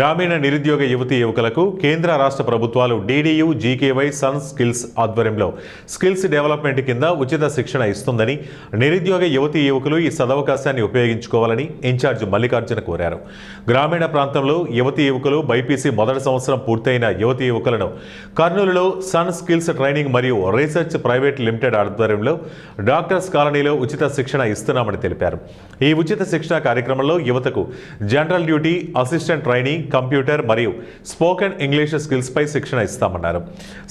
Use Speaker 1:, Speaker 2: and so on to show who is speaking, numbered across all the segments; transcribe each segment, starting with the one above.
Speaker 1: గ్రామీణ నిరుద్యోగ యువతీ యువకులకు కేంద్ర రాష్ట్ర ప్రభుత్వాలు డీడీయూ జీకేవై సన్ స్కిల్స్ ఆధ్వర్యంలో స్కిల్స్ డెవలప్మెంట్ కింద ఉచిత శిక్షణ ఇస్తుందని నిరుద్యోగ యువతీ యువకులు ఈ సదవకాశాన్ని ఉపయోగించుకోవాలని ఇన్ఛార్జ్ మల్లికార్జున కోరారు. గ్రామీణ ప్రాంతంలో యువతీ యువకులు బైపీసీ మొదటి సంవత్సరం పూర్తయిన యువతీ యువకులను కర్నూలులో సన్ స్కిల్స్ ట్రైనింగ్ మరియు రీసెర్చ్ ప్రైవేట్ లిమిటెడ్ ఆధ్వర్యంలో డాక్టర్స్ కాలనీలో ఉచిత శిక్షణ ఇస్తున్నామని తెలిపారు. ఈ ఉచిత శిక్షణ కార్యక్రమంలో యువతకు general duty, assistant training, computer మరియు స్పోకెన్ ఇంగ్లీష్ స్కిల్స్ పై శిక్షణ ఇస్తామన్నారు.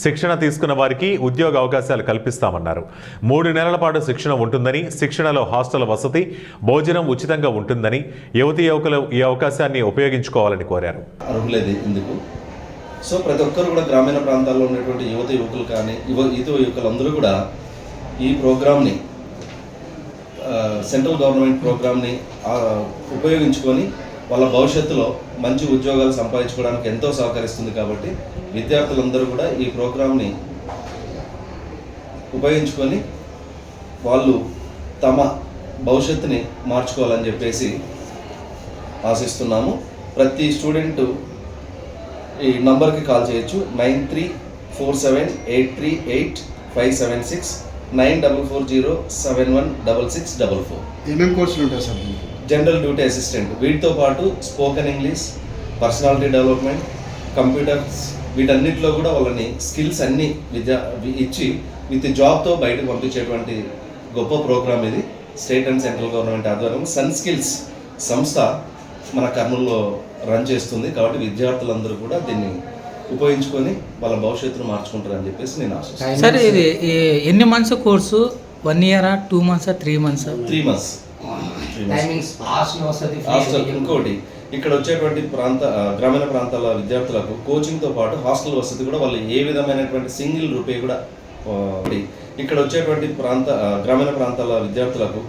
Speaker 1: శిక్షణ తీసుకున్న వారికి ఉద్యోగ అవకాశాలు కల్పిస్తామన్నారు. 3 నెలల పాటు శిక్షణ ఉంటుందని, శిక్షణలో హాస్టల్ వసతి, భోజనం ఉచితంగా ఉంటుందని యువతీ యువకులు ఈ అవకాశాన్ని ఉపయోగించుకోవాలని కోరారు.
Speaker 2: సో ప్రతి ఒక్కరు కూడా గ్రామీణ ప్రాంతాల్లో ఉన్నటువంటి యువత యువకులు కానీ యువకులందరూ కూడా ఈ ప్రోగ్రామ్ని, సెంట్రల్ గవర్నమెంట్ ప్రోగ్రామ్ని ఉపయోగించుకొని వాళ్ళ భవిష్యత్తులో మంచి ఉద్యోగాలు సంపాదించుకోవడానికి ఎంతో సహకరిస్తుంది. కాబట్టి విద్యార్థులందరూ కూడా ఈ ప్రోగ్రామ్ని ఉపయోగించుకొని వాళ్ళు తమ భవిష్యత్తుని మార్చుకోవాలని చెప్పేసి ఆశిస్తున్నాము. ప్రతి స్టూడెంటు ఈ నంబర్కి కాల్ చేయొచ్చు. 9347838576 9440716644.
Speaker 3: ఏమేమి కోర్సులు ఉంటాయి సార్?
Speaker 2: జనరల్ డ్యూటీ అసిస్టెంట్, వీటితో పాటు spoken English, personality development, computers, వీటన్నిటిలో కూడా వాళ్ళని స్కిల్స్ అన్నీ ఇచ్చి విత్ జాబ్తో బయటకు పంపించేటువంటి గొప్ప ప్రోగ్రామ్ ఇది. స్టేట్ అండ్ సెంట్రల్ గవర్నమెంట్ ఆధ్వర్యంలో సన్ స్కిల్స్ సంస్థ మన కర్నూలులో రన్ చేస్తుంది. కాబట్టి విద్యార్థులందరూ కూడా దీన్ని ఉపయోగించుకొని వాళ్ళ భవిష్యత్తును మార్చుకుంటారని చెప్పేసి నేను ఆశిస్తున్నాను.
Speaker 4: సార్, ఇది ఎన్ని మంత్స్ కోర్సు? 1 ఇయరా, 2 మంత్స్, 3 మంత్స్?
Speaker 2: 3 మంత్స్. ఇంకోటి, ఇక్కడ వచ్చేటువంటి గ్రామీణ ప్రాంతాల విద్యార్థులకు కోచింగ్తో పాటు హాస్టల్ వసతి కూడా వాళ్ళు ఏ విధమైనటువంటి సింగిల్ రూపీ కూడా ఇక్కడ వచ్చేటువంటి గ్రామీణ ప్రాంతాల విద్యార్థులకు